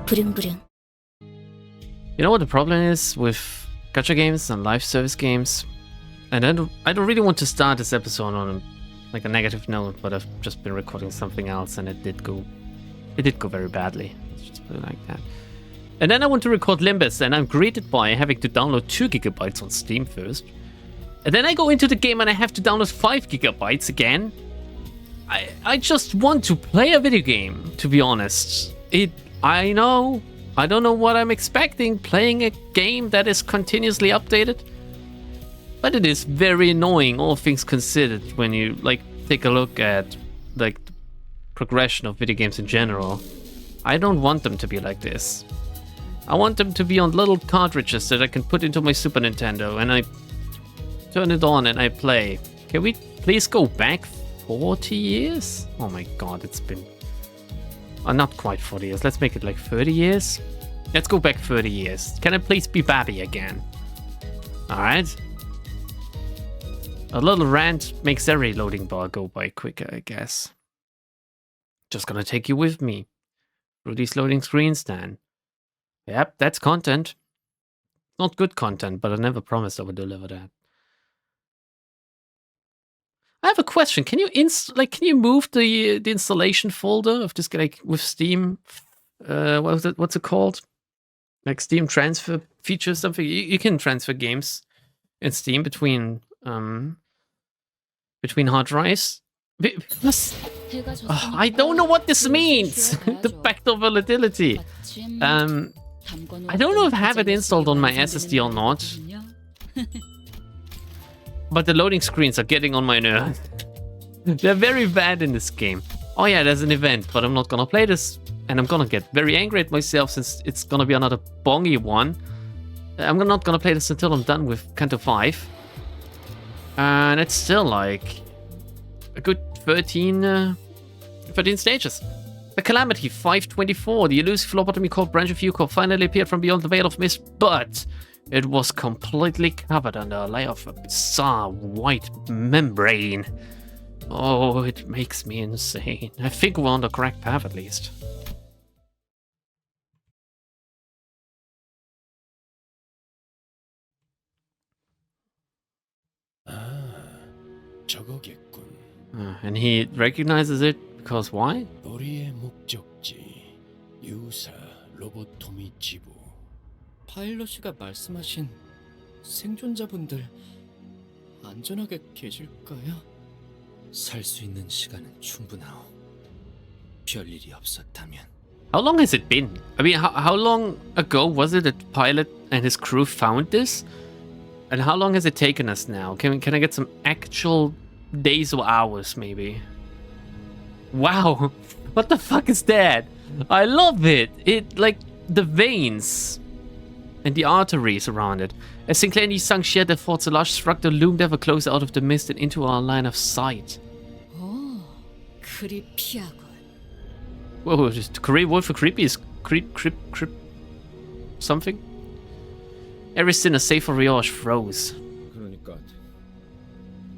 부릉부릉. You know what the problem is with gacha games and live service games? And I don't really want to start this episode on like a negative note, but I've just been recording something else and it did go very badly. Let's just put it like that. And then I want to record Limbus and I'm greeted by having to download 2 gigabytes on Steam first. And then I go into the game and I have to download 5 gigabytes again. I just want to play a video game, to be honest. I know, I don't know what I'm expecting playing a game that is continuously updated. But it is very annoying, all things considered, when you like take a look at like the progression of video games in general. I don't want them to be like this. I want them to be on little cartridges that I can put into my Super Nintendo and I turn it on and I play. Can we please go back 40 years? Oh my god, it's been... not quite 40 years. Let's make it like 30 years. Let's go back 30 years. Can I please be Babby again? Alright. A little rant makes every loading bar go by quicker, I guess. Just gonna take you with me through these loading screens then. Yep, that's content. Not good content, but I never promised I would deliver that. I have a question. Can you can you move the installation folder of this like with Steam? What's it called? Like Steam transfer feature something. You can transfer games in Steam between hard drives. I don't know what this means. The backdoor volatility. I don't know if I have it installed on my SSD or not. But the loading screens are getting on my nerves. They're very bad in this game. Oh yeah, there's an event, but I'm not gonna play this. And I'm gonna get very angry at myself since it's gonna be another bongy one. I'm not gonna play this until I'm done with Kanto 5. And it's still like a good 13 stages. The Calamity 524, the elusive lobotomy called Branch of Yuko finally appeared from beyond the veil of mist, but it was completely covered under a layer of a bizarre white membrane. Oh, it makes me insane. I think we're on the correct path at least. And he recognizes it because why? 파일럿이가 말씀하신 생존자분들 안전하게 계실까요? 살 수 있는 시간은 충분하오. 별일이 없었다면. How long has it been? I mean, how long ago was it that Pilot and his crew found this? And how long has it taken us now? Can I get some actual days or hours, maybe? Wow, what the fuck is that? I love it. It, like, the veins and the arteries around it. As Sinclair and his son shared their thoughts, a large structure loomed ever closer out of the mist and into our line of sight. 오, 크리피하군. Whoa, just Korean word for creepy is creep something? Every sinner save for Rioche froze. 그러니까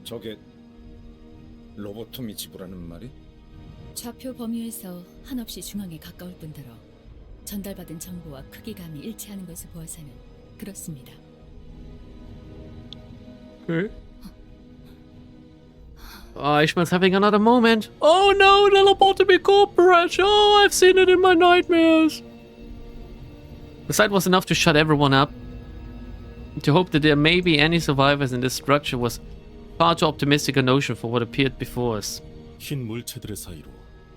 저게 로보토미 지구라는 말이? 좌표 범위에서 한없이 중앙에 가까울 뿐더러 전달받은 정보와 크기감이 일치하는 것을 보아서는 그렇습니다. Okay. Ishmael's having another moment. Oh no, the lobotomy corporate! Oh, I've seen it in my nightmares. The sight was enough to shut everyone up. To hope that there may be any survivors in this structure was far too optimistic a notion for what appeared before us. 흰 물체들의 사이로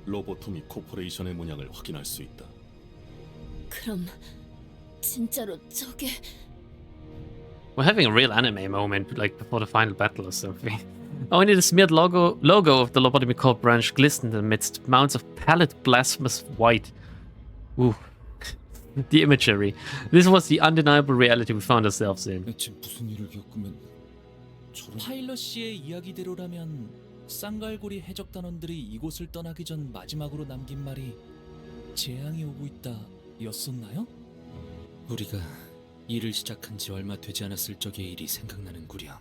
로보토미 코퍼레이션의 문양을 확인할 수 있다. 그럼 진짜로 저게... We're having a real anime moment, like before the final battle or something. Only the smeared logo of the Lobotomy Corp branch glistened amidst mounds of pallid blasphemous white. Ooh. The imagery. This was the undeniable reality we found ourselves in. 대체 무슨 일을 겪으면 저런... 파일럿 씨의 이야기대로라면 쌍갈고리 해적 단원들이 이곳을 떠나기 전 마지막으로 남긴 말이 재앙이 오고 있다 였었나요? 우리가 일을 시작한 지 얼마 되지 않았을 적의 일이 생각나는구려.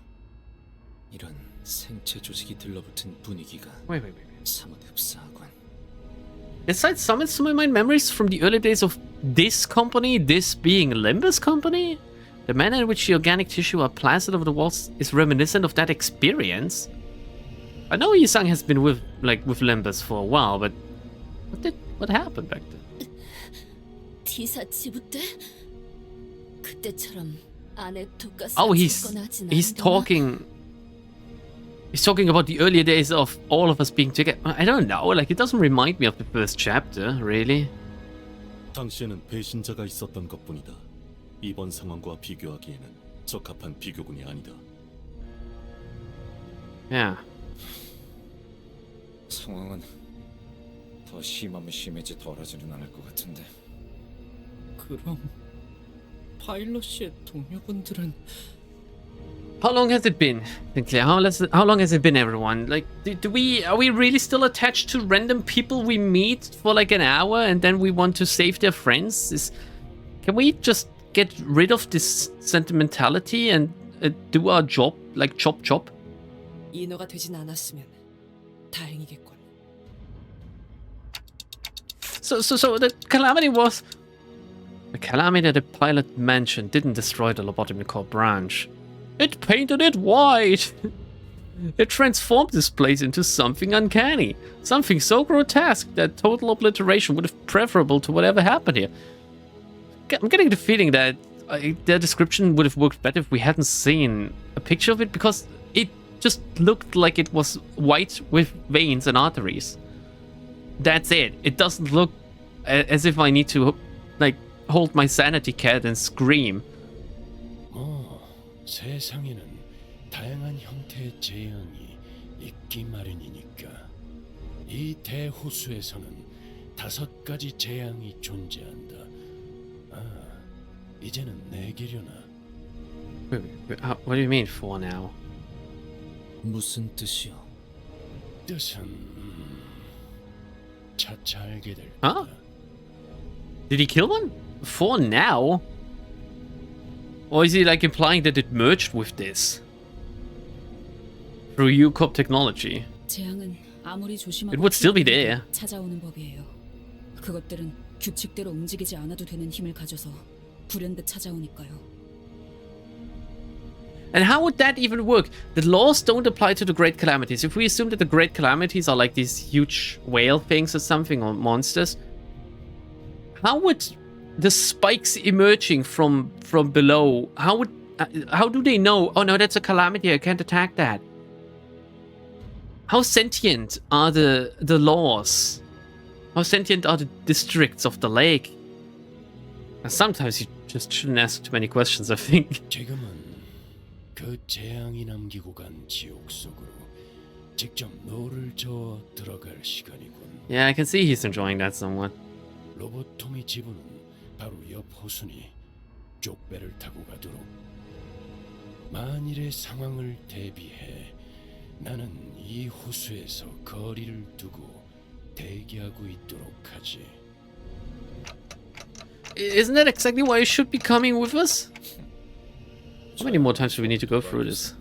이런 생체 조직이 들러붙은 분위기가 Wait. 사뭇 흡사하군. This site summons to my mind memories from the early days of this company, this being Limbus company? The manner in which the organic tissue are plastered over the walls is reminiscent of that experience. I know Yisang has been with Limbus for a while, but what happened back then? T사 지부 때 그때처럼 안에 독가스 Oh, he's talking about the earlier days of all of us being together. I don't know, like it doesn't remind me of the first chapter, really. 당시에는 배신자가 있었던 것뿐이다. 이번 상황과 비교하기에는 적합한 비교군이 아니다. Yeah. 상황은 더 심하면 심해지 덜하지는 않을 것 같은데. 그럼 파일럿의 동료분들은 How long has it been, Sinclair? How long has it been, everyone? Like, are we really still attached to random people we meet for like an hour and then we want to save their friends? Can we just get rid of this sentimentality and do our job, like chop? 인어가 되진 않았으면 다행이겠군. So the calamity was... The calamity the pilot mentioned didn't destroy the lobotomy core branch. It painted it white! It transformed this place into something uncanny. Something so grotesque that total obliteration would have been preferable to whatever happened here. I'm getting the feeling that their description would have worked better if we hadn't seen a picture of it, because it just looked like it was white with veins and arteries. That's it. It doesn't look as if I need to, like, hold my sanity cat and scream. 세상에는 다양한 형태의 재앙이 있기 마련이니까. 이 대호수에서는 5가지 재앙이 존재한다. 아, 이제는 4개려나. Wait, what do you mean for now? 무슨 뜻이요? 뜻은 차차 알게 될 Huh? 거다. Did he kill one? For now? Or is he like implying that it merged with this? Through UCOP technology? 재앙은 아무리 조심하고 It would still be there. 찾아오는 법이에요. 그것들은 규칙대로 움직이지 않아도 되는 힘을 가져서 불현듯 찾아오니까요. And how would that even work? The laws don't apply to the Great Calamities. If we assume that the Great Calamities are like these huge whale things or something, or monsters, how would the spikes emerging from below, how do they know, oh no, that's a calamity, I can't attack that? How sentient are the laws? How sentient are the districts of the lake? And sometimes you just shouldn't ask too many questions, I think. 지금은 그 재앙이 남기고 간 지옥 속으로 직접 노를 저어 들어갈 시간이군. Yeah, I can see he's enjoying that somewhat. 로보토미 지부는 바로 옆 호수니 쪽배를 타고 가도록. 만일의 상황을 대비해 나는 이 호수에서 거리를 두고 대기하고 있도록 하지. Isn't that exactly why you should be coming with us? How many more times do we need to go through this?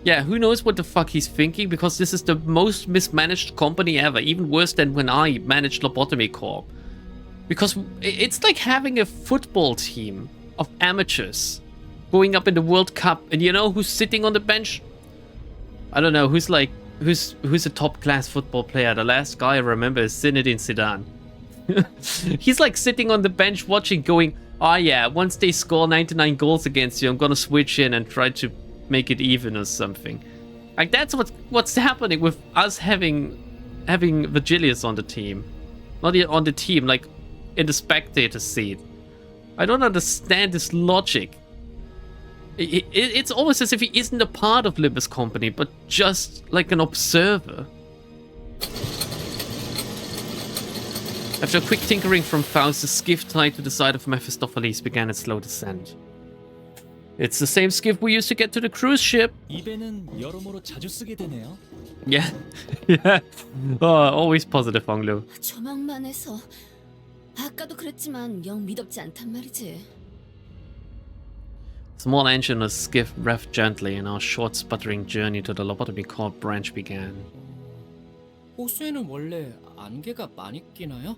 Yeah, who knows what the fuck he's thinking, because this is the most mismanaged company ever, even worse than when I managed Lobotomy Corp. Because it's like having a football team of amateurs going up in the World Cup, and you know who's sitting on the bench? I don't know, who's a top class football player. The last guy I remember is Zinedine Zidane. He's like sitting on the bench watching, going, oh yeah, once they score 99 goals against you, I'm gonna switch in and try to make it even or something. Like, that's what's happening with us having Virgilius on the team. Not on the team, like in the spectator seat. I don't understand this logic. It's almost as if he isn't a part of Limbus company, but just like an observer. After a quick tinkering from Faust, the skiff tied to the side of Mephistopheles began its slow descent. It's the same skiff we used to get to the cruise ship. 이 배는 여러모로 자주 쓰게 되네요. Yeah. Yeah. Oh, always positive, Honglu. 조망만 해서 아까도 그랬지만 영 미덥지 않단 말이지. Small engine of the skiff revved gently, and our short, sputtering journey to the Lobotomy Corp branch began. 호수에는 원래 안개가 많이 끼나요?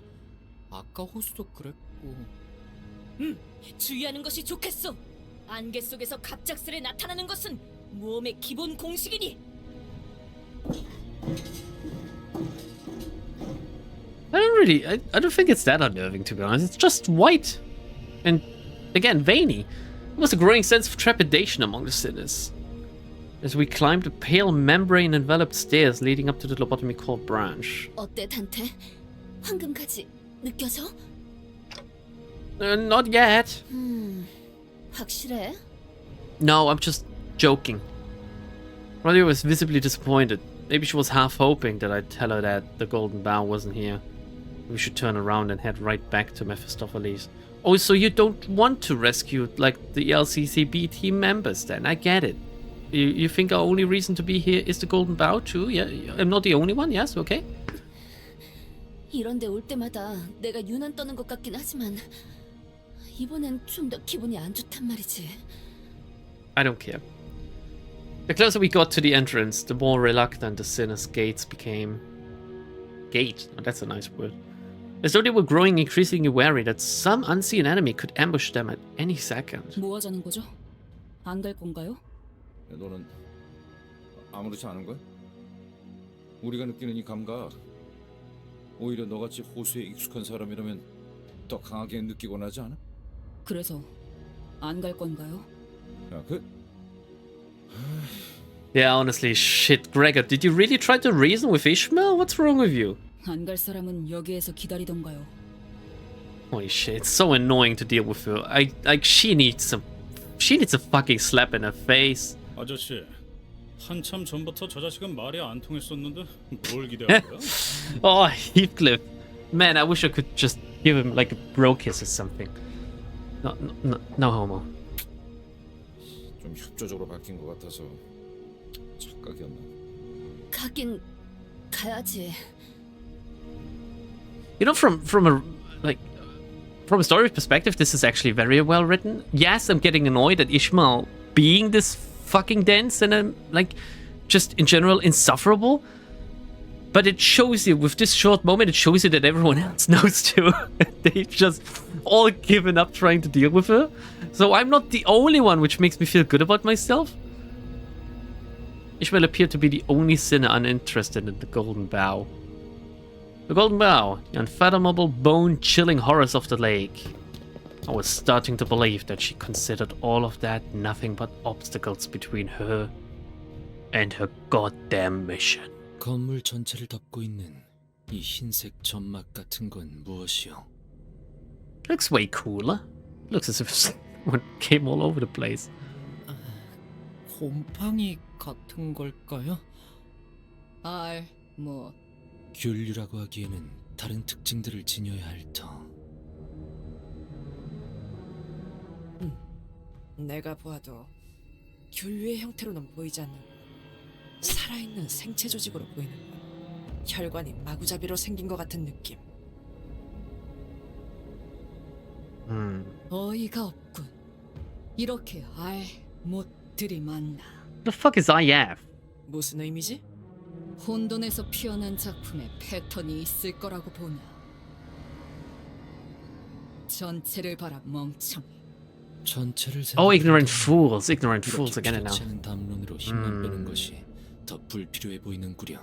아까 호수도 그랬고. 있다고. 주의하는 것이 좋겠소. 안개 속에서 갑작스레 나타나는 것은 모험의 기본 공식이니. I don't think it's that unnerving, to be honest. It's just white. And, again, veiny. There was a growing sense of trepidation among the sinners as we climbed the pale membrane-enveloped stairs leading up to the lobotomy core branch. 어때, 단테? 황금까지 느껴져? Not yet. 확실해? No, I'm just joking. Rodeo was visibly disappointed. Maybe she was half hoping that I'd tell her that the Golden Bough wasn't here. We should turn around and head right back to Mephistopheles. Oh, so you don't want to rescue, like, the LCCB team members then? I get it. You think our only reason to be here is the Golden Bough too? Yeah, I'm not the only one, yes? Okay. 이런 데 올 때마다 내가 유난 떠는 것 같긴 하지만 이번엔 좀 더 기분이 안 좋단 말이지. I don't care. The closer we got to the entrance, the more reluctant the sinners' gates became. Gate? Oh, that's a nice word. As though they were growing increasingly wary that some unseen enemy could ambush them at any second. 뭐 하자는 거죠? 안 갈 건가요? 너는 아무렇지 않은 거야? 우리가 느끼는 이 감각 오히려 너같이 호수에 익숙한 사람이라면 더 강하게 느끼곤 하지 않아? 그래서 안 갈 건가요? 야, Yeah, honestly, shit, Gregor, did you really try to reason with Ishmael? What's wrong with you? 안 갈 사람은 여기에서 기다리던가요. Holy shit, it's so annoying to deal with her. She needs a fucking slap in her face. 아저씨, 한참 전부터 저 자식은 말이 안 통했었는데 뭘 기대한 거야? Oh, Heathcliff. Man, I wish I could just give him like a bro kiss or something. No homo. 좀 협조적으로 바뀐 것 같아서 착각이었나? 가긴 가야지. You know, from a story perspective, this is actually very well written. Yes, I'm getting annoyed at Ishmael being this fucking dense and just in general insufferable. But it shows you, with this short moment, it shows you that everyone else knows too. They've just all given up trying to deal with her. So I'm not the only one, which makes me feel good about myself. Ishmael appeared to be the only sinner uninterested in the Golden Bough. The Golden Bough, the unfathomable, bone-chilling horrors of the lake. I was starting to believe that she considered all of that nothing but obstacles between her and her goddamn mission. 건물 전체를 덮고 있는 이 흰색 점막 같은 건 무엇이요? Looks way cooler. Looks as if someone came all over the place. 곰팡이 같은 걸까요? 뭐 귤류라고 하기에는 다른 특징들을 지녀야 할 터. 내가 보아도 귤류의 형태로는 보이지 않는 살아있는 생체 조직으로 보이는 혈관이 마구잡이로 생긴 것 같은 느낌. 어이가 없군. 이렇게 못들이 많나. The fuck is IF? 무슨 의미지? 혼돈에서 피어난 작품에 패턴이 있을 거라고 보나. 전체를 봐라 멍청이. 전체를 Oh, ignorant fools I get it now. 않은 담론으로 힘만 빼는 것이 더 불필요해 보이는구려.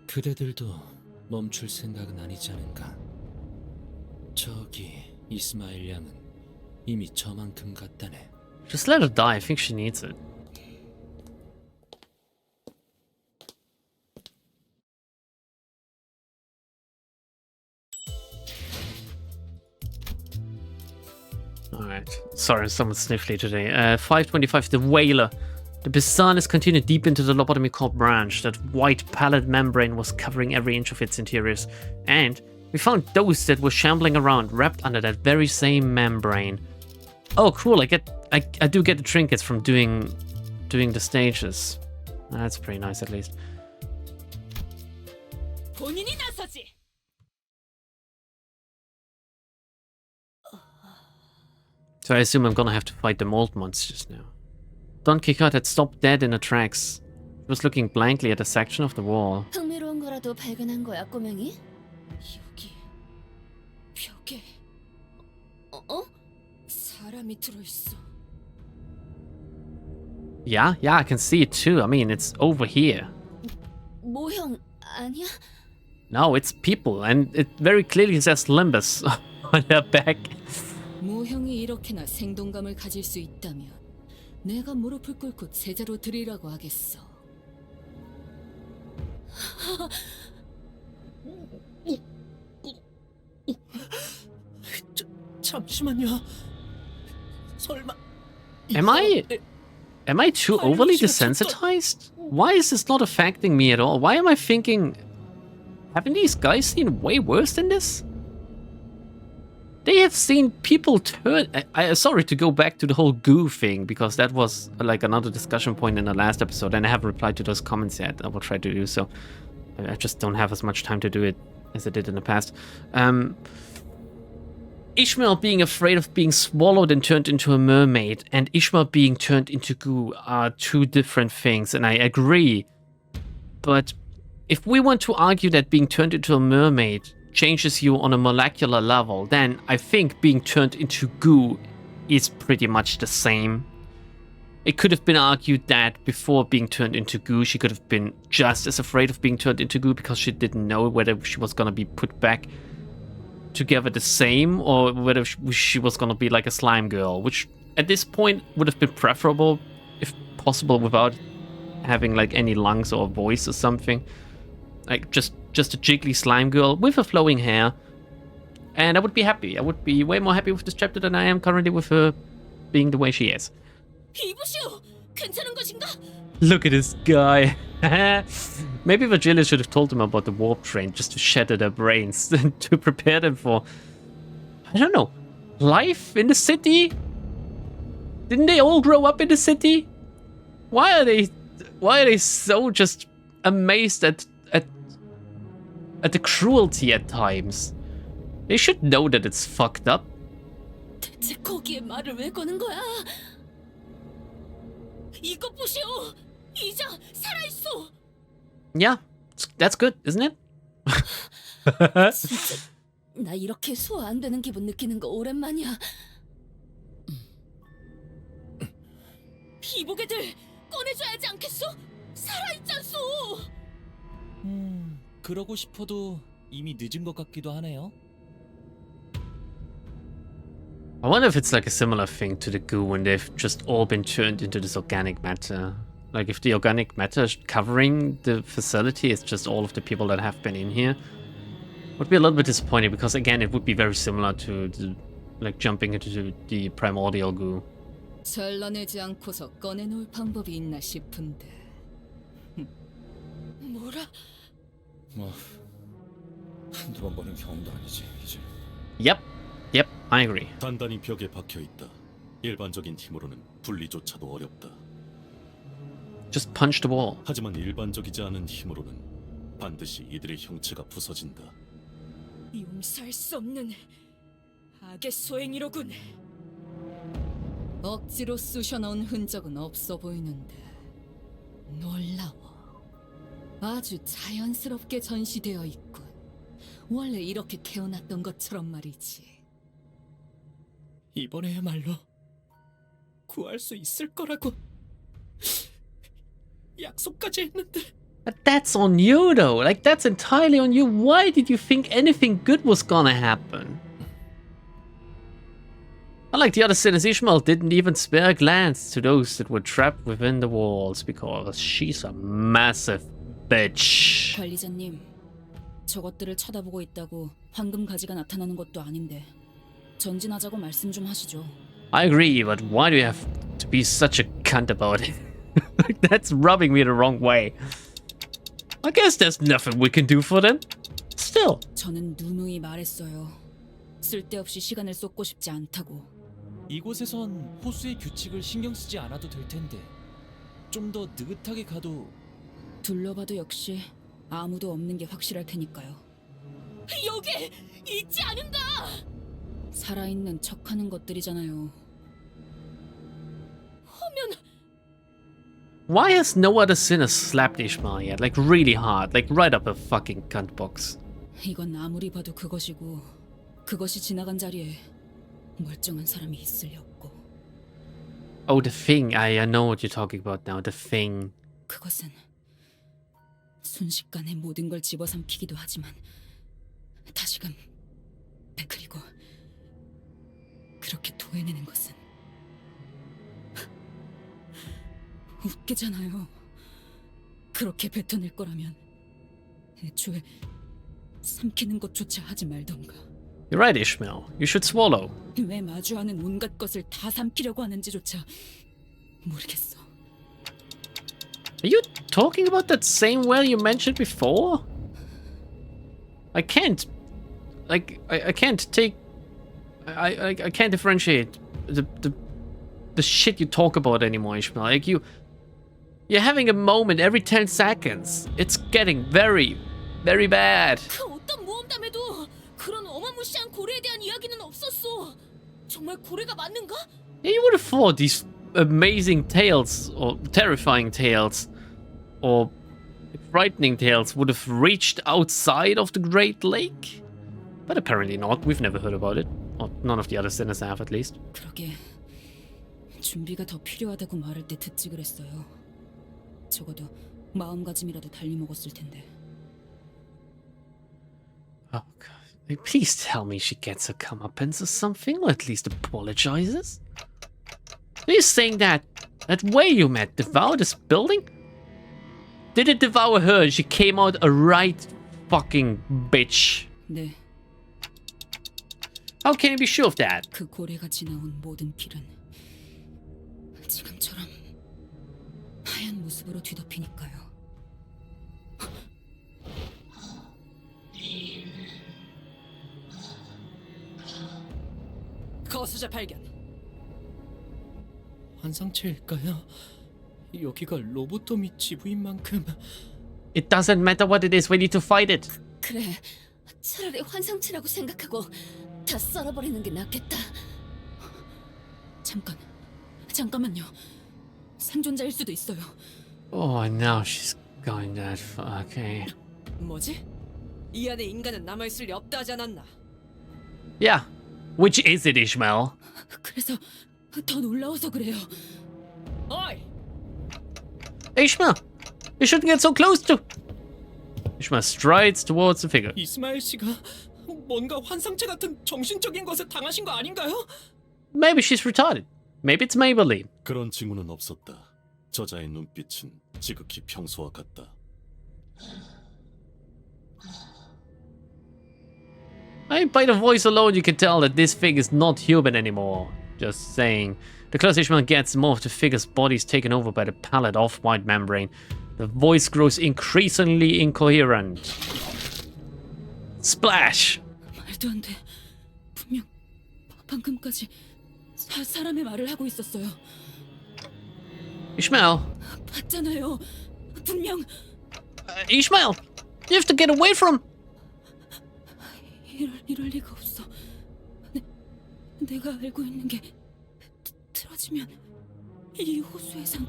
그대들도 멈출 생각은 아니지 않은가? 저기 이스마일 양은 이미 저만큼 갔다네. Just let her die. I think she needs it. Alright. Sorry, someone's sniffly today. 525, the Whaler. The bizarreness continued deep into the lobotomy core branch. That white pallid membrane was covering every inch of its interiors. And we found those that were shambling around, wrapped under that very same membrane. Oh, cool. I do get the trinkets from doing the stages. That's pretty nice, at least. 본인이 나서지. So I assume I'm gonna have to fight the mold monsters now. Don Quixote had stopped dead in her tracks. He was looking blankly at a section of the wall. 흥미로운 거라도 발견한 거야, 꼬맹이? 여기 이렇게 사람이 들어있어. Yeah, I can see it too. I mean, it's over here. 모형 아니야? No, it's people, and it very clearly says Limbus on their back. 모형이 이렇게나 생동감을 가질 수 있다면 내가 무릎을 꿇고 제자로 드리라고 하겠어. 잠시만요. 설마 Am I too overly desensitized? Why is this not affecting me at all? Why am I thinking, haven't these guys seen way worse than this? They have seen people turn. Sorry to go back to the whole goo thing, because that was like another discussion point in the last episode, and I haven't replied to those comments yet. I will try to do so. I just don't have as much time to do it as I did in the past. Ishmael being afraid of being swallowed and turned into a mermaid, and Ishmael being turned into goo are two different things, and I agree. But if we want to argue that being turned into a mermaid changes you on a molecular level, then I think being turned into goo is pretty much the same. It could have been argued that before being turned into goo, she could have been just as afraid of being turned into goo because she didn't know whether she was gonna be put back together the same, or whether she was gonna be like a slime girl, which at this point would have been preferable, if possible, without having like any lungs or voice or something. Like just a jiggly slime girl with her flowing hair, and I would be happy. I would be way more happy with this chapter than I am currently with her being the way she is. 이보시오, 괜찮은 것인가? Look at this guy. Maybe Virgilia should have told them about the warp train just to shatter their brains and to prepare them for, I don't know, life in the city? Didn't they all grow up in the city? Why are they so just amazed at the cruelty at times? They should know that it's fucked up. 대체 거기에 말을 왜 거는 거야? 이것 보시오, 이자 살아있어. Yeah, that's good, isn't it? 진짜 나 이렇게 소화 안 되는 기분 느끼는 거 오랜만이야. 이보게들 꺼내줘야지 않겠어? 살아있잖소. 그러고 싶어도 이미 늦은 것 같기도 하네요. I wonder if it's like a similar thing to the goo when they've just all been turned into this organic matter. Like if the organic matter covering the facility is just all of the people that have been in here. Would be a little bit disappointing because again it would be very similar to the, like jumping into the primordial goo. 잘라내지 않고서 꺼내놓을 방법이 있나 싶은데. 뭐라? 뭐 한두 번 보는 경험도 아니지 이제. Yep, I agree. 단단히 벽에 박혀 있다. 일반적인 힘으로는 분리조차도 어렵다. Just punch the wall. 하지만 일반적이지 않은 힘으로는 반드시 이들의 형체가 부서진다. 용서할 수 없는 악의 소행이로군. 억지로 쑤셔넣은 흔적은 없어 보이는데 놀라워. 아주 자연스럽게 전시되어 있군. 원래 이렇게 태어났던 것처럼 말이지. 이번에야말로 구할 수 있을 거라고 약속까지 했는데. But that's on you though. Like that's entirely on you. Why did you think anything good was gonna happen? Unlike the other sinners, Ishmael didn't even spare a glance to those that were trapped within the walls because she's a massive bitch. 관리자님, 저것들을 쳐다보고 있다고 황금 가지가 나타나는 것도 아닌데 전진하자고 말씀 좀 하시죠. I agree, but why do you have to be such a cunt about it? That's rubbing me the wrong way. I guess there's nothing we can do for them. Still. 저는 누누이 말했어요. 쓸데없이 시간을 쏟고 싶지 않다고. 이곳에선 호수의 규칙을 신경 쓰지 않아도 될 텐데 좀 더 느긋하게 가도. 둘러봐도 역시 아무도 없는 게 확실할 테니까요. 여기 있지 않은가? 살아있는 척하는 것들이잖아요. Why has no other sinner slapped Ishmael yet? Like really hard, like right up a fucking cunt box. 이건 아무리 봐도 그것이고 그것이 지나간 자리에 멀쩡한 사람이 있을 리 없고 Oh, the thing. I know what you're talking about now. The thing. 그것은 순식간에 모든 걸 집어삼키기도 하지만 다시금 그리고 그렇게 토해내는 것은 웃기잖아요. 그렇게 뱉어낼 거라면 애초에 삼키는 것조차 하지 말던가. You're right, Ishmael. You should swallow. 왜 마주하는 온갖 것을 다 삼키려고 하는지조차 모르겠어. Are you talking about that same well you mentioned before? I can't. Like, I can't take. I can't differentiate the shit you talk about anymore, Ishmael. Like, you're having a moment every 10 seconds. It's getting very, very bad. 그 어떤 모험담에도 그런 어마무시한 고래에 대한 이야기는 없었어. 정말 고래가 맞는가? Yeah, you would have thought these amazing tales, or terrifying tales, or frightening tales would have reached outside of the Great Lake. But apparently not. We've never heard about it. Or none of the other sinners have, at least. 그러게 준비가 더 필요하다고 말할 때 듣지 그랬어요. 적어도 마음가짐이라도 달리 먹었을 텐데. Oh, God. Like, please tell me she gets her comeuppance or something, or at least apologizes. Are you saying that way you met devoured this building? Did it devour her and she came out a right fucking bitch? 네, How can you be sure of that? 그 고래가 지나온 모든 길은 지금처럼 하얀 모습으로 뒤덮이니까요. 거수자 발견. 환상체일까요? 여기가 로보토미 지부인 만큼 It doesn't matter what it is, we need to fight it. 그래, 차라리 환상체라고 생각하고 다 썰어버리는 게 낫겠다. 잠깐만요. 생존자일 수도 있어요. Oh, now she's going that far. Okay. 뭐지? 이 안에 인간은 남아있을 리 없다 하지 않았나? Yeah. Which is it, Ishmael? 그래서 더 놀라워서 그래요. 어이! Ishmael! You shouldn't get so close to... Ishmael strides towards the figure. 이스마엘 씨가 뭔가 환상체 같은 정신적인 것에 당하신 거 아닌가요? Maybe she's retarded. Maybe it's Maybelline. 그런 징후는 없었다. 저자의 눈빛은 지극히 평소와 같다. I mean, by the voice alone, you can tell that this thing is not human anymore. Just saying. The closer Ishmael gets, more of the figure's body is taken over by the pallid off-white membrane. The voice grows increasingly incoherent. Splash! 말도 안 돼. 분명 방금까지 사람의 말을 하고 있었어요. Ishmael! 봤잖아요. 분명 Ishmael! You have to get away from... 이럴 리가 없어. 내가 알고 있는 게 틀어지면 이 호수에선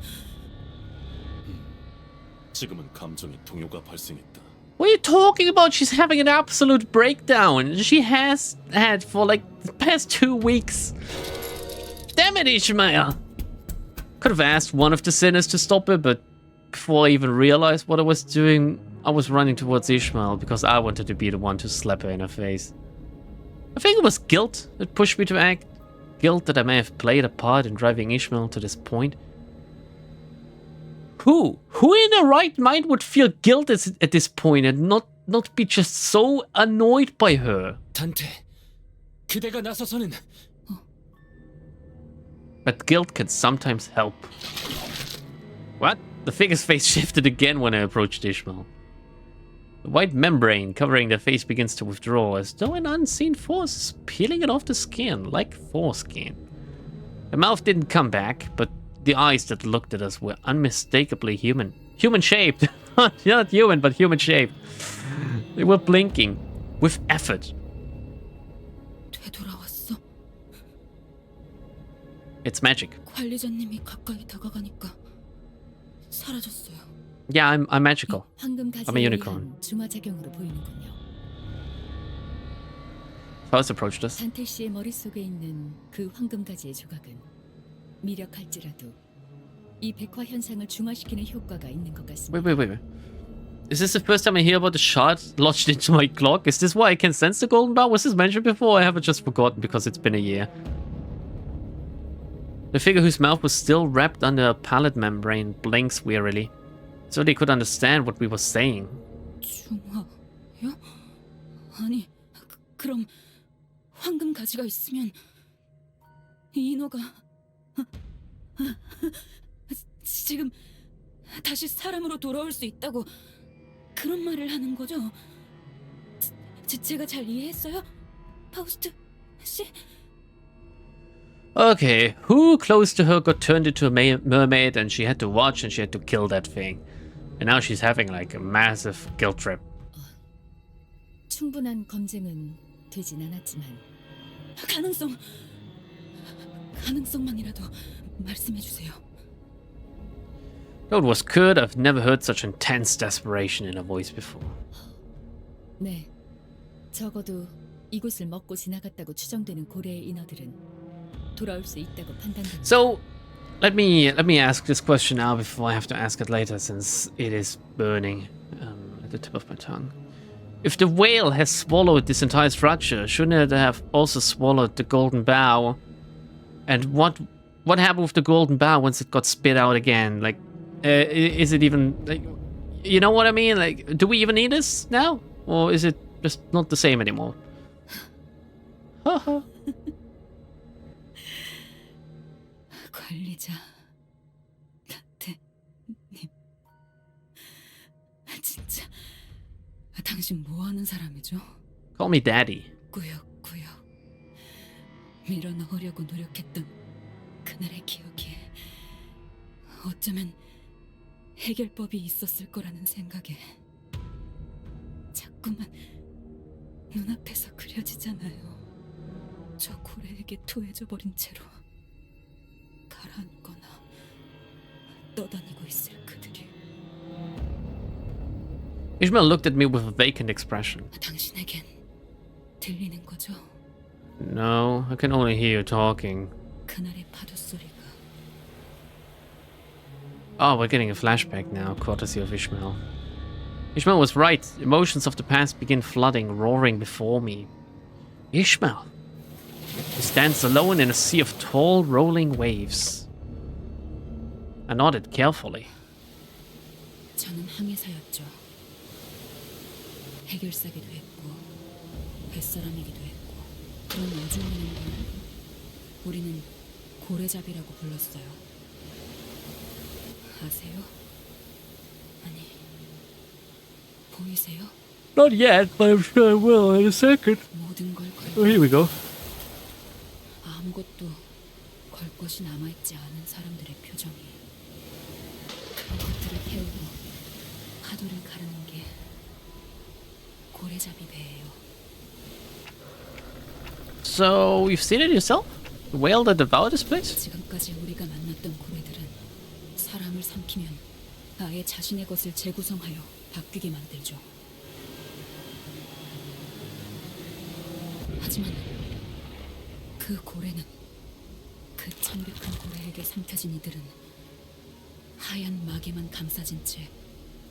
지금은 감정의 동요가 발생했다. What are you talking about? She's having an absolute breakdown. She has had for like the past 2 weeks. Damn it, Ishmael! Could have asked one of the sinners to stop her, but before I even realized what I was doing, I was running towards Ishmael because I wanted to be the one to slap her in her face. I think it was guilt that pushed me to act. Guilt that I may have played a part in driving Ishmael to this point. Who in their right mind would feel guilt at this point and not be just so annoyed by her? 단테, 그대가 나서서는 But guilt can sometimes help. What? The figure's face shifted again when I approached Ishmael. The white membrane covering their face begins to withdraw as though an unseen force is peeling it off the skin, like foreskin. The mouth didn't come back, but the eyes that looked at us were unmistakably human. Human-shaped. Not human, but human-shaped. They were blinking, with effort. 되돌아왔어. It's magic. 관리자님이 가까이 다가가니까 사라졌어요. Yeah, I'm magical. 황금 I'm a 가지에 unicorn. 의한 중화작용으로 보이는군요. first approached us. 산태 씨의 머릿속에 있는 그 황금가지의 조각은 미력할지라도 이 백화 현상을 중화시키는 효과가 있는 것 같습니다. Wait. Is this the first time I hear about the shard lodged into my clock? Is this why I can sense the golden bar? Was this mentioned before? I have just forgotten because it's been a year. The figure whose mouth was still wrapped under a palate membrane blinks wearily, so they could understand what we were saying. 중화요? 아니, 그럼 황금 가지가 있으면 이 인어가 지금 다시 사람으로 돌아올 수 있다고 그런 말을 하는 거죠? 제가 잘 이해했어요? 파우스트 씨? Okay, who close to her got turned into a mermaid and she had to watch and she had to kill that thing. And now she's having like a massive guilt trip. 충분한 검증은 되진 않았지만 가능성만이라도 말씀해 주세요. That was good. I've never heard such intense desperation in a voice before. 네, 적어도 이곳을 먹고 지나갔다고 추정되는 고래의 인어들은 돌아올 수 있다고 판단됩니다. So, let me ask this question now before I have to ask it later, since it is burning at the tip of my tongue. If the whale has swallowed this entire structure, shouldn't it have also swallowed the golden bow? And what happened with the golden bow once it got spit out again? Like, is it even like, you know what I mean? Like, do we even need this now, or is it just not the same anymore? Haha. 관리자 다태님, 진짜 당신 뭐 하는 사람이죠? Call me daddy. 꾸역꾸역 밀어넣으려고 노력했던 그날의 기억이 어쩌면 해결법이 있었을 거라는 생각에 자꾸만 눈앞에서 그려지잖아요. 저 고래에게 토해져 버린 채로 가라앉거나 떠다니고 있을 그들이. Ishmael looked at me with a vacant expression. 당신에겐 들리는 거죠? No, I can only hear you talking. 그날의 파도 소리가. Oh, we're getting a flashback now, courtesy of Ishmael. Ishmael was right. Emotions of the past begin flooding, roaring before me. Ishmael. He stands alone in a sea of tall, rolling waves. I nodded carefully. 저는 항해사였죠. 해결사기도 했고 뱃사람이기도 했고 그런 어중간한 걸 우리는 고래잡이라고 불렀어요. 아세요? 아니, 보이세요? Not yet, but I'm sure I will in a second. 모든 걸 Oh, here we go. 아무것도 걸 것이 남아있지 않은 사람들의 표정이. 그런 것들을 태우고 파도를 가르는 게 고래잡이 배예요. So, you've seen it yourself? The whale that devoured this place? 지금까지 우리가 만났던 고래들은 사람을 삼키면 아예 자신의 것을 재구성하여 바뀌게 만들죠. 하지만 그 고래는, 그 창백한 고래에게 삼켜진 이들은 하얀 막에만 감싸진 채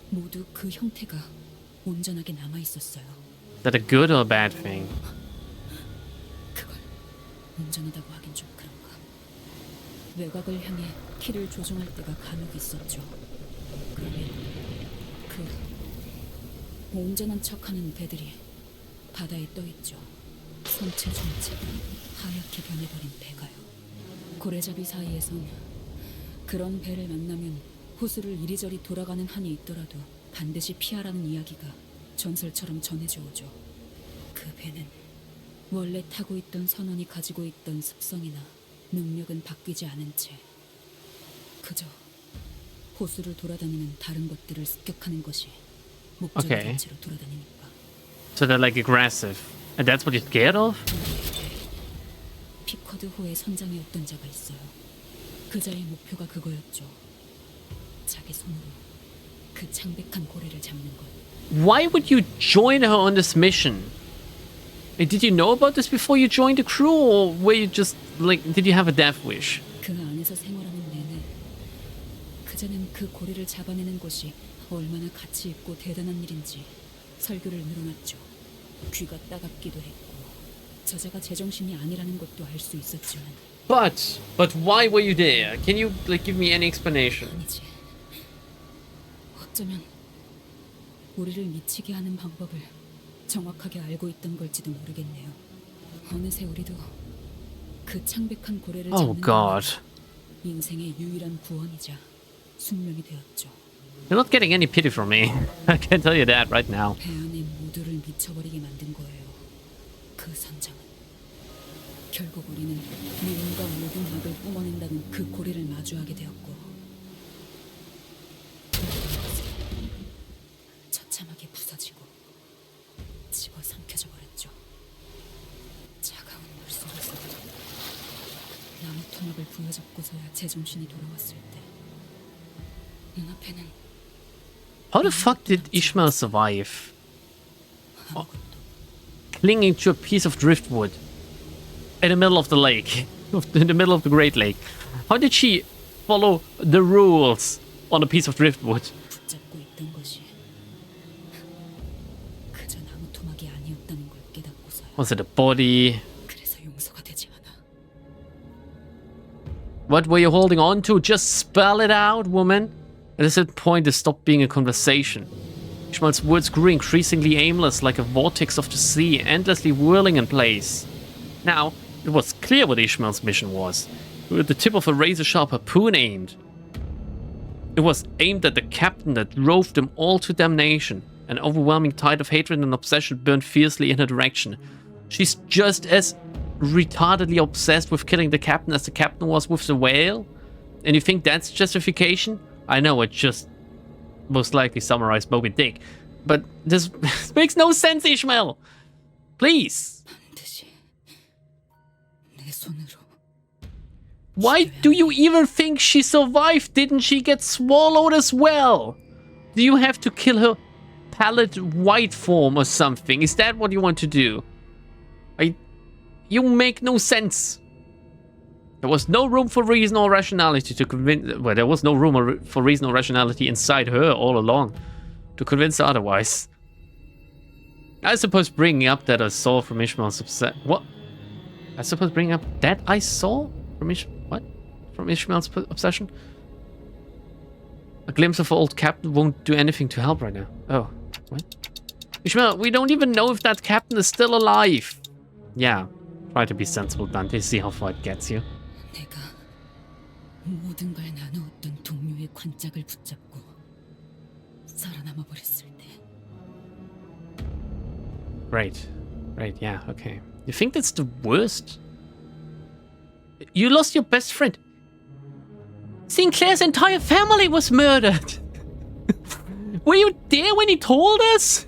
모두 그 형태가 온전하게 남아 있었어요. Is that a good or a bad thing? 그걸 온전하다고 하긴 좀 그런가. 외곽을 향해 키를 조종할 때가 간혹 있었죠. 그러면 그 온전한 척하는 배들이 바다에 떠있죠. 선체 전체가 하얗게 변해버린 배가요. 고래잡이 사이에선 그런 배를 만나면 호수를 이리저리 돌아가는 한이 있더라도 반드시 피하라는 이야기가 전설처럼 전해져 오죠. 그 배는 원래 타고 있던 선원이 가지고 있던 습성이나 능력은 바뀌지 않은 채 그저 호수를 돌아다니는 다른 것들을 습격하는 것이 목적의 Okay. 단체로 돌아다니니까. So they're like aggressive. And that's what you're scared of? 피쿼드호의 선장이었던 자가 있어요. 그 자의 목표가 그거였죠. 자기 손으로 그 창백한 고래를 잡는 것. Why would you join her on this mission? Hey, did you know about this before you joined the crew, or were you just, like, did you have a death wish? 그 안에서 생활하는 내내 그전엔 그 고리를 잡아내는 것이 얼마나 가치 있고 대단한 일인지 설교를 늘어놨죠. 귀가 따갑기도 했고 저자가 제정신이 아니라는 것도 알 수 있었지만 But why were you there? Can you, like, give me any explanation? 아니지. 어쩌면 우리를 미치게 하는 방법을 정확하게 알고 있던 걸지도 모르겠네요. 어느새 우리도 그 창백한 고래를 Oh 잡는 god. 게 인생의 유일한 구원이자 숙명이 되었죠. You're not getting any pity from me. I can tell you that right now. 배 안의 모두를 미쳐버리게 만든 거예요. 그 선장은. 결국 우리는 누군가 모든 악을 뿜어낸다는 그 고리를 마주하게 되었고 처참하게 부서지고 집어삼켜져 버렸죠. 차가운 물 속에서 나무 토막을 부여잡고서야 제정신이 돌아왔을 때 눈앞에는 How the fuck did Ishmael survive? 아무것도 Clinging to a piece of driftwood in the middle of the lake, in the middle of the Great Lake. How did she follow the rules on a piece of driftwood? 붙잡고 있던 것이 그저 나무 토막이 아니었다는 걸 깨닫고서야. Was it a body? 그래서 용서가 되지 않아. What were you holding on to? Just spell it out, woman. At a certain point, it stopped being a conversation. Ishmael's words grew increasingly aimless, like a vortex of the sea, endlessly whirling in place. Now, it was clear what Ishmael's mission was. With the tip of a razor-sharp harpoon aimed. It was aimed at the captain that drove them all to damnation. An overwhelming tide of hatred and obsession burned fiercely in her direction. She's just as retardedly obsessed with killing the captain as the captain was with the whale? And you think that's justification? I know it just most likely summarized Moby Dick, but this makes no sense, Ishmael! Please! 반드시 내 손으로. Why do you even think she survived? Didn't she get swallowed as well? Do you have to kill her pallid white form or something? Is that what you want to do? You make no sense. There was no room for reason or rationality to convince... Well, there was no room for reason or rationality inside her all along to convince her otherwise. I suppose bringing up that I saw from Ishmael's obsession... What? I suppose bringing up that I saw from What? From Ishmael's obsession? A glimpse of old captain won't do anything to help right now. Oh, what? Ishmael, we don't even know if that captain is still alive. Yeah, try to be sensible, Dante. See how far it gets you. 내가 모든 걸 나누었던 동료의 관짝을 붙잡고 살아남아 버렸을 때. Right, yeah, okay. You think that's the worst? You lost your best friend. Sinclair's entire family was murdered. Were you there when he told us?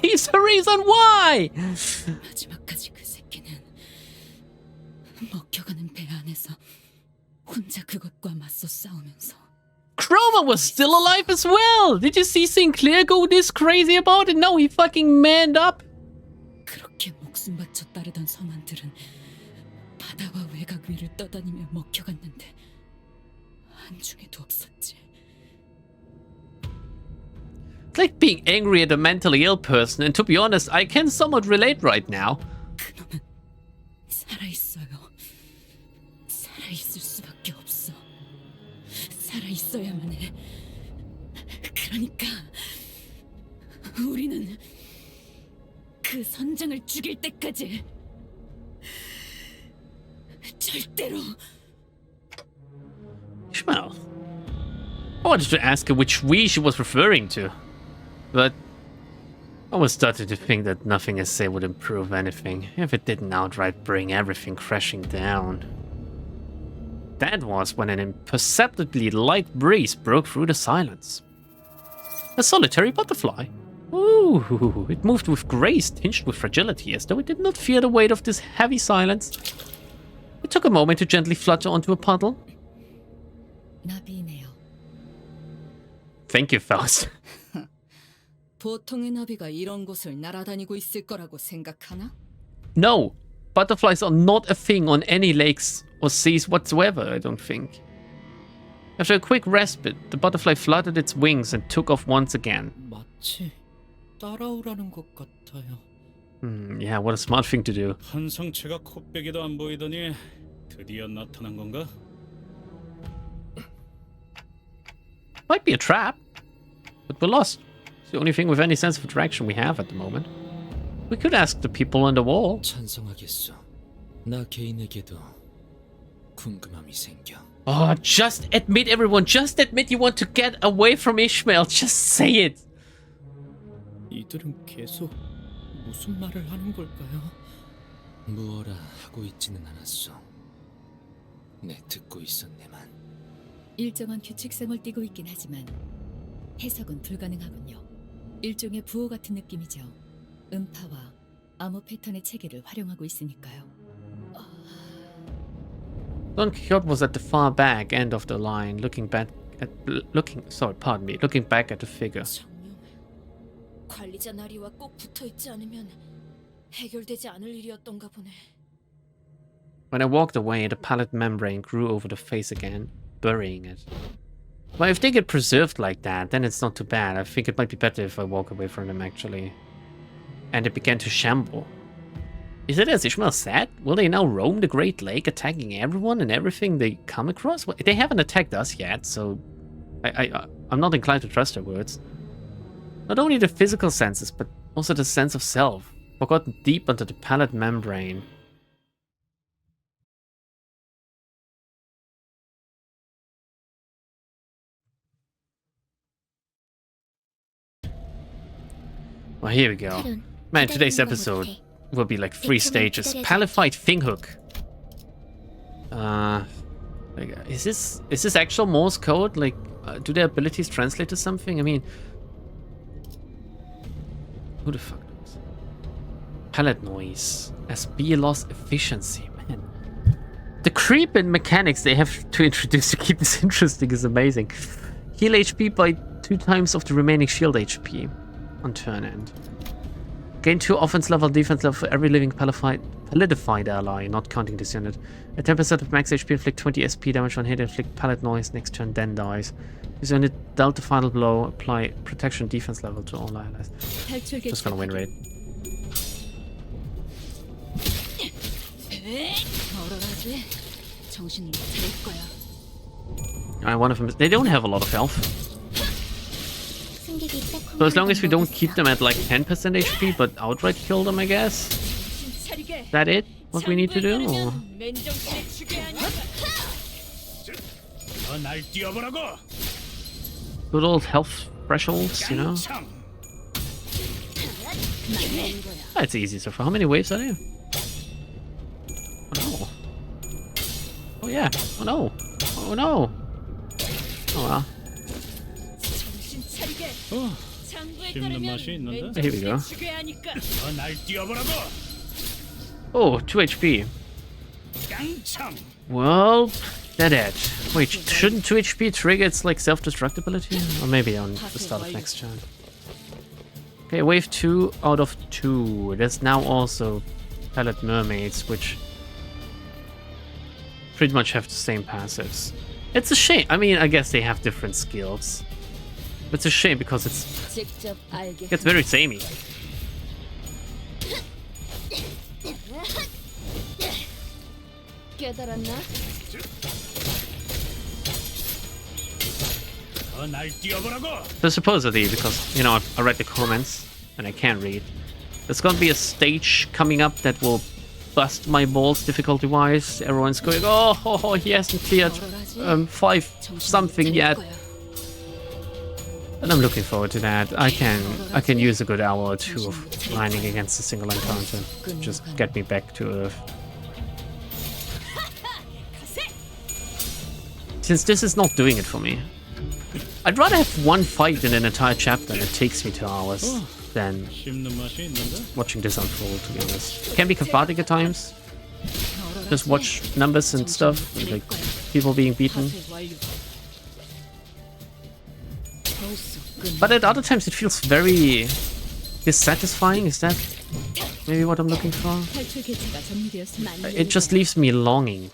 He's the reason why. 마지막까지 그 새끼는 먹혀가는 배 안에서 혼자 그것과 맞서 싸우면서. Cromer was still alive as well. Did you see Sinclair go this crazy about it? No, he fucking manned up. 그렇게 목숨 바쳐 따르던 선원들은 바다와 외곽 위를 떠다니며 먹혀갔는데 한중에도 없었지. It's like being angry at a mentally ill person, and to be honest, I can somewhat relate right now. 그놈은 살아있어요. 살아있을 수밖에 없어. 살아있어야만 해. 그러니까 우리는 그 선장을 죽일 때까지 절대로. Ishmael. I wanted to ask her which we she was referring to, but I was starting to think that nothing I say would improve anything if it didn't outright bring everything crashing down. That was when an imperceptibly light breeze broke through the silence. A solitary butterfly. Ooh, it moved with grace tinged with fragility, as though it did not fear the weight of this heavy silence. It took a moment to gently flutter onto a puddle. 나비네요. Thank you, Faust. 보통의 나비가 이런 곳을 날아다니고 있을 거라고 생각하나? No, butterflies are not a thing on any lakes or seas whatsoever, I don't think. After a quick respite, the butterfly fluttered its wings and took off once again. 마치 따라오라는 것 같아요. Yeah, what a smart thing to do. 한성체가 코빼기도 안 보이더니 드디어 나타난 건가? Might be a trap, but we're lost. It's the only thing with any sense of direction we have at the moment. We could ask the people on the wall. 찬성하겠소. 나 개인에게도 궁금함이 생겨. Oh, just admit, everyone. Just admit you want to get away from Ishmael. Just say it. 이들은 계속 무슨 말을 하는 걸까요? 무어라 하고 있지는 않았소. 내 듣고 있었네만. 일정한 규칙성을 띠고 있긴 하지만 해석은 불가능하군요. 일종의 부호 같은 느낌이죠. 음파와 암호 패턴의 체계를 활용하고 있으니까요. Don Quixote was at the far back end of the line, looking back at looking back at the figure. 정령, 관리자 나리와 꼭 붙어있지 않으면 해결되지 않을 일이었던가 보네. When I walked away, the palate membrane grew over the face again, burying it. Well, if they get preserved like that, then it's not too bad. I think it might be better if I walk away from them, actually. And it began to shamble. Is it as Ishmael said? Will they now roam the Great Lake, attacking everyone and everything they come across? Well, they haven't attacked us yet, so I'm not inclined to trust their words. Not only the physical senses, but also the sense of self, forgotten deep under the palate membrane. Well, here we go. Man, today's episode will be like 3 stages. Palified Thinghook. Is this actual Morse code? Like, do their abilities translate to something? I mean, who the fuck knows? Palette noise. SB loss efficiency, man. The creep in mechanics they have to introduce to keep this interesting is amazing. Heal HP by 2 times of the remaining shield HP on turn end. Gain 2 offense level, defense level for every living palidified ally, not counting this unit. At 10% of max HP, inflict 20 SP damage on hit, inflict pallet noise, next turn then dies. This unit dealt the final blow, apply protection defense level to all allies. Just gonna win rate. One of them, they don't have a lot of health. So as long as we don't keep them at like 10% HP, but outright kill them, I guess? Is that it? What we need to do? Or? Good old health thresholds, you know? That's easy so far. How many waves are there? Oh no. Oh yeah. Oh no. Oh no. Oh well. 씹는 맛이 있는데? Here we go. Oh, 2 HP. Well, that. Wait, shouldn't 2 HP trigger its like self-destructibility? Or maybe on the start of next turn. Okay, wave 2 out of 2. There's now also Palette Mermaids, which pretty much have the same passives. It's a shame. I mean, I guess they have different skills. It's a shame because it's very samey. So supposedly, because, you know, I read the comments and I can't read, there's gonna be a stage coming up that will bust my balls difficulty-wise. Everyone's going, oh, he hasn't cleared 5 something yet. And I'm looking forward to that. I can use a good hour or 2 of grinding against a single encounter to just get me back to Earth. Since this is not doing it for me, I'd rather have 1 fight in an entire chapter and it takes me 2 hours than watching this unfold, to be honest. It can be cathartic at times. Just watch numbers and stuff, and, like, people being beaten. But at other times it feels very dissatisfying. Is that maybe what I'm looking for? 탈출 개체가 정리되었습니다. It just leaves me longing.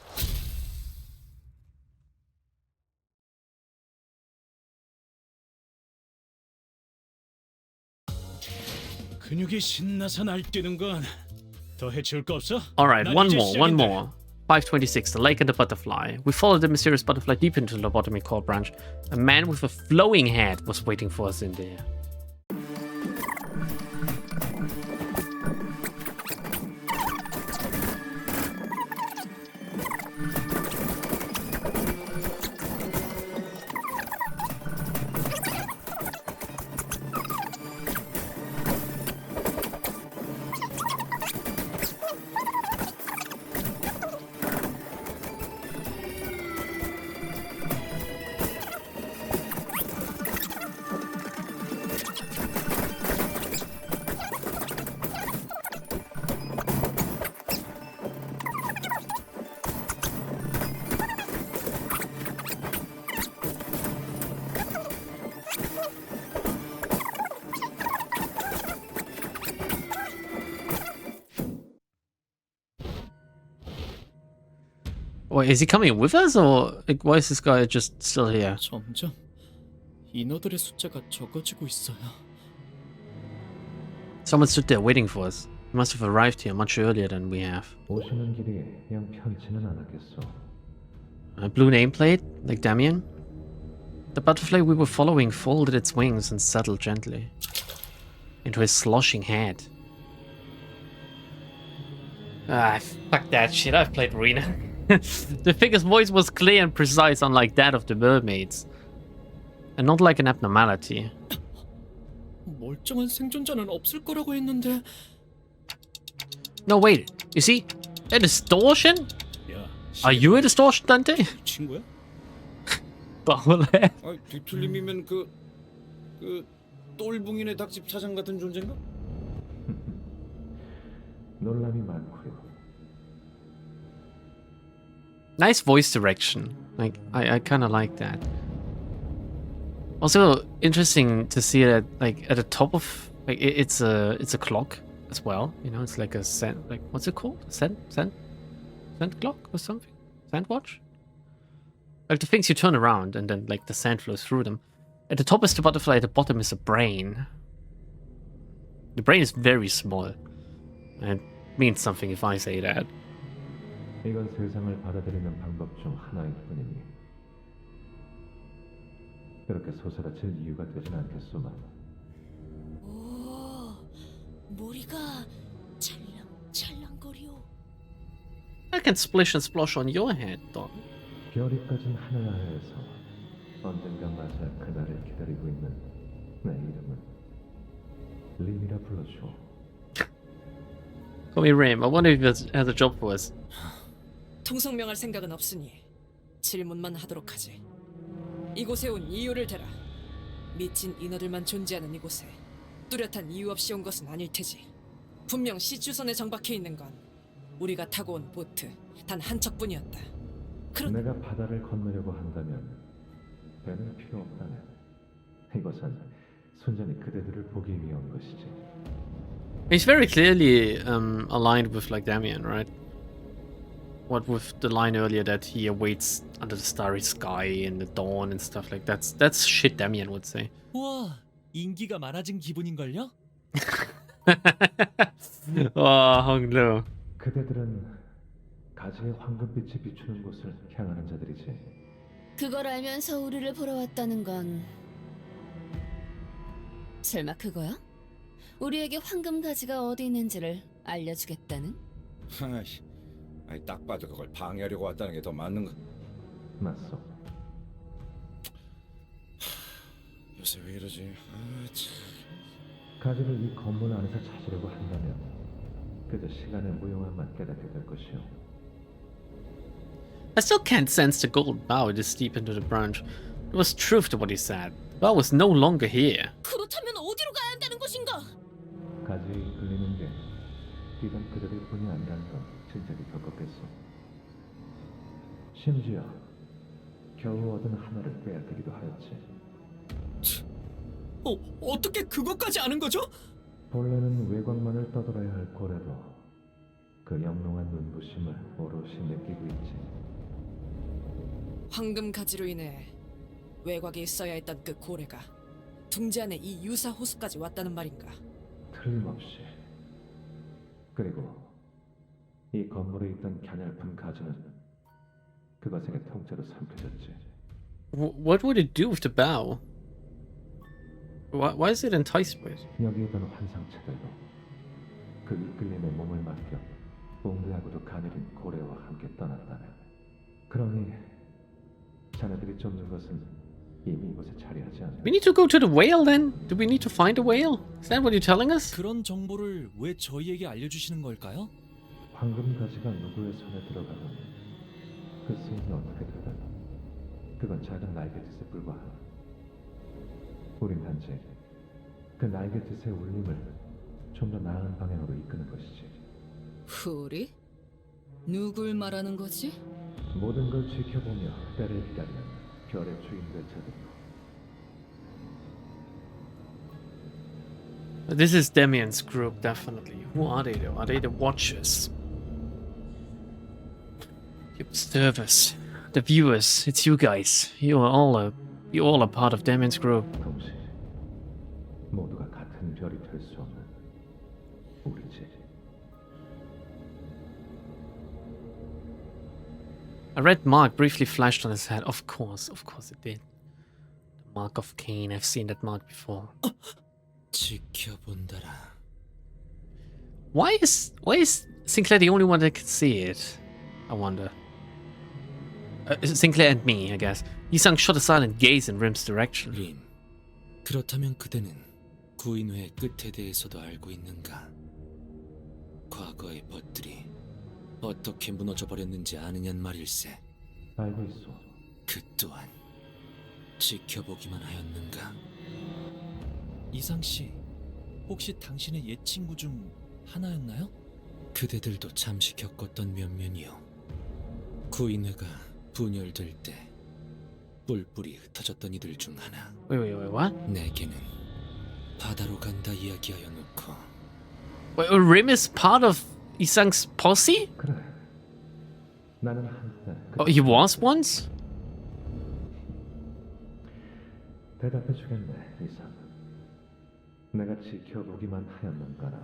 근육이 신나서 날뛰는 건 더 해치울 거 없어? Alright, 난 one 이제 more, one 시작인데. more. 526, the lake and the butterfly. We followed the mysterious butterfly deep into the lobotomy core branch. A man with a flowing head was waiting for us in there. Wait, is he coming with us, or like, why is this guy just still here? 점점 인어들의 숫자가 적어지고 있어요. Someone stood there waiting for us. He must have arrived here much earlier than we have. 오시는 길이 영 편치는 않았겠소. A blue nameplate, like Damien. The butterfly we were following folded its wings and settled gently into his sloshing head. Ah, fuck that shit. I've played Arena. The figure's voice was clear and precise, unlike that of the mermaids, and not like an abnormality. 멀쩡한 생존자는 없을 거라고 했는데. No, wait. You see, a distortion? 야, Are you a distortion, Dante? 친구야? Bowler. 아, 뒤틀림이면 그 똘붕이네 닭집 사장 같은 존재인가? 논란이 많고요. Nice voice direction. Like I kind of like that. Also interesting to see that like at the top of like it's a clock as well. You know, it's like a sand, like what's it called? Sand clock or something? Sand watch? Like the things you turn around and then like the sand flows through them. At the top is the butterfly. At the bottom is a brain. The brain is very small. And it means something if I say that. 이건 세상을 받아들이는 방법 중 하나일 뿐이니 그렇게 소스라칠 이유가 되진 않겠소만. 오, 머리가 찰랑찰랑거려. I can splish and splosh on your head, Don. 별이 꺼진 하늘 아래에서 언젠가 맞아 그날을 기다리고 있는 내 이름은 림이라 불러줘. Call me Rim. I wonder if it has a job for us. 통성명할 생각은 없으니 질문만 하도록 하지. 이곳에 온 이유를 대라. 미친 인어들만 존재하는 이곳에 뚜렷한 이유 없이 온 것은 아닐 테지. 분명 시추선에 정박해 있는 건 우리가 타고 온 보트 단 한 척뿐이었다. 내가 바다를 건너려고 한다면 배는 필요 없다네. 이곳은 순전히 그대들을 보기 위해 온 것이지. He's very clearly aligned with like Damien, right? What with the line earlier that he awaits under the starry sky in the dawn and stuff like that's shit Damien would say. 와, 인기가 많아진 기분인걸요? 와, 황로. 그대들은 가지의 황금빛이 비추는 곳을 향하는 자들이지. 그걸 알면서 우리를 보러 왔다는 건 설마 그거야? 우리에게 황금 가지가 어디 있는지를 알려주겠다는? 아이씨, 아니 딱 봐도 그걸 방해하려고 왔다는 게 더 맞는 거. 맞소. 요새 왜 이러지? 아, 참. 가지를 이 건물 안에서 찾으려고 한다면 그저 시간의 무용함만 깨닫게 될 것이오. I still can't sense the gold bow this deep into the branch. There was truth to what he said. The bow was no longer here. 그렇다면 어디로 가야 한다는 것인가? 가지에 끌리는 게 비단 그들의 뿐이 아니라는 건 진작에 겪었겠소. 심지어 겨우 얻은 하나를 빼앗기기도 하였지. 어떻게 그것까지 아는 거죠? 본래는 외곽만을 떠돌아야 할 고래도 그 영롱한 눈부심을 오롯이 느끼고 있지. 황금 가지로 인해 외곽에 있어야 했던 그 고래가 둥지 안에 이 유사 호수까지 왔다는 말인가? 틀림없이. 그리고 이 건물에 있던 갸냘픈 가지는 그것에게 통째로 삼켜졌지. What would it do with the bow? Why is it enticed by it? 여기 있던 환상체들도 그 이끌림에 몸을 맡겨 웅대하고도 가늘인 고래와 함께 떠났다네. 그러니 자네들이 쫓는 것은 이미 이곳에 자리하지 않네. We need to go to the whale then? Do we need to find a whale? Is that what you're telling us? 그런 정보를 왜 저희에게 알려주시는 걸까요? 황금 가지가 누구의 손에 들어가든 그 스윙이 어떻게 되든 그건 작은 날개짓에 불과하다. 우린 단지 그 날개짓의 울림을 좀 더 나은 방향으로 이끄는 것이지. 우리? 누굴 말하는 거지? 모든 걸 지켜보며 때를 기다리는 별의 주인들 자들이고. This is Damian's group, definitely. Who are they though? Are they the Watchers? The observers, the viewers, it's you guys. You all are part of Damian's group. 동시에 모두가 같은 별이 될 수 없는 우리지. A red mark briefly flashed on his head. Of course it did. The mark of Cain. I've seen that mark before. 지켜본다라. Why is Sinclair the only one that can see it? I wonder. Sinclair and me, I guess. Yisang shot a silent gaze in Rim's direction. 림, 그렇다면 그대는 구인회의 끝에 대해서도 알고 있는가? 과거의 벗들이 어떻게 무너져 버렸는지 아느냔 말일세. 알고 있어. 그 또한 지켜보기만 하였는가? 이상 씨, 혹시 당신의 옛 친구 중 하나였나요? 그대들도 잠시 겪었던 면면이요. 구인회가 분열될 때 뿔뿔이 흩어졌던 이들 중 하나. Wait, what? 내게는 바다로 간다 이야기하여 놓고. Wait, Rim is part of Yisang's posse? 그래. 나는 한때 Oh, he was once? 대답해 주겠네, 이상. 내가 지켜보기만 하였는가라.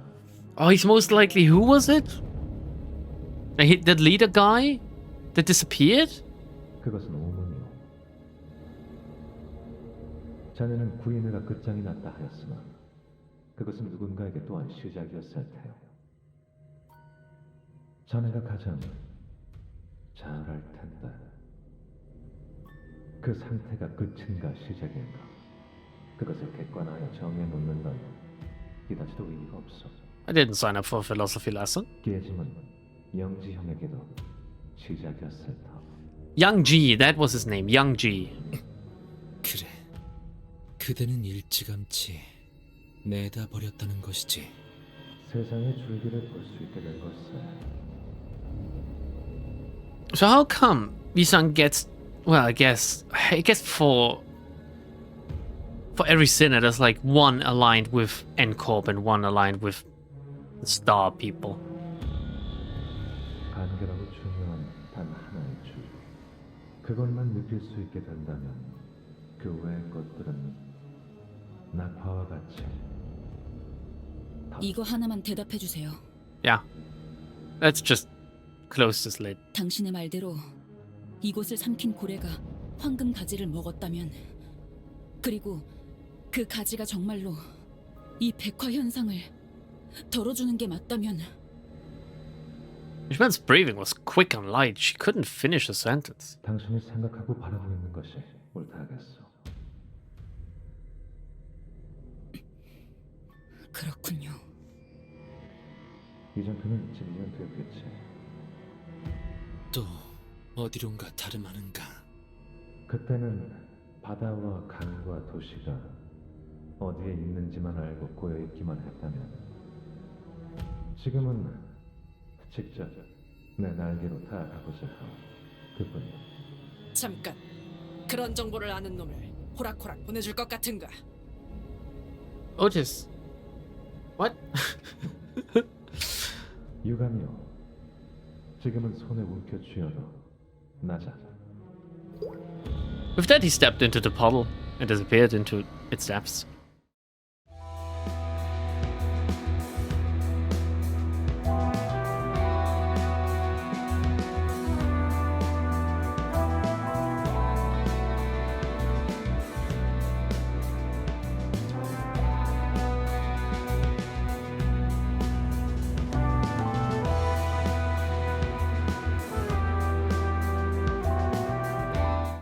Oh, he's most likely. Who was it? That leader guy that disappeared? 그것은 오문이요. 자네는 구인회가 끝장이 났다 하였으나 그것은 누군가에게 또한 시작이었을 테요. 자네가 가장 잘 알 텐데 그 상태가 끝인가 시작인가 그것을 객관하여 정해 놓는 건 이다지도 의미가 없어. I didn't sign up for a philosophy lesson. 깨짐은 영지형에게도 시작이었을 터. Young G, that was his name. Young G. 그래, 그대는 일찌감치 내다 버렸다는 것이지. 세상의 줄기를 볼 수 있게 된 것을. So how come Yisang gets? Well, I guess for every sinner, there's like one aligned with NCorp and one aligned with the Star people. 간결하고 중요한 단 하나의 줄. 그것만 느낄 수 있게 된다면 그 외의 것들은 낙화와 같이. 이거 하나만 대답해 주세요. Yeah, let's just close this lid. 당신의 말대로 이곳을 삼킨 고래가 황금 가지를 먹었다면, 그리고 그 가지가 정말로 이 백화 현상을 덜어주는 게 맞다면. Ishman's breathing was quick and light. She couldn't finish a sentence. 당신이 생각하고 바라고 있는 것이 옳다겠어. 그렇군요. 이전표는 1년 되었겠지. 또 어디론가 다름하는가? 그때는 바다와 강과 도시가 어디에 있는지만 알고 고여있기만 했다면 지금은 직접 내 날개로 다가가고자 하오. 그뿐이야. 잠깐, 그런 정보를 아는 놈을 호락호락 보내줄 것 같은가? Otis. What? 유감이요. 지금은 손에 움켜쥐어도 나자. With that, he stepped into the puddle and disappeared into its depths.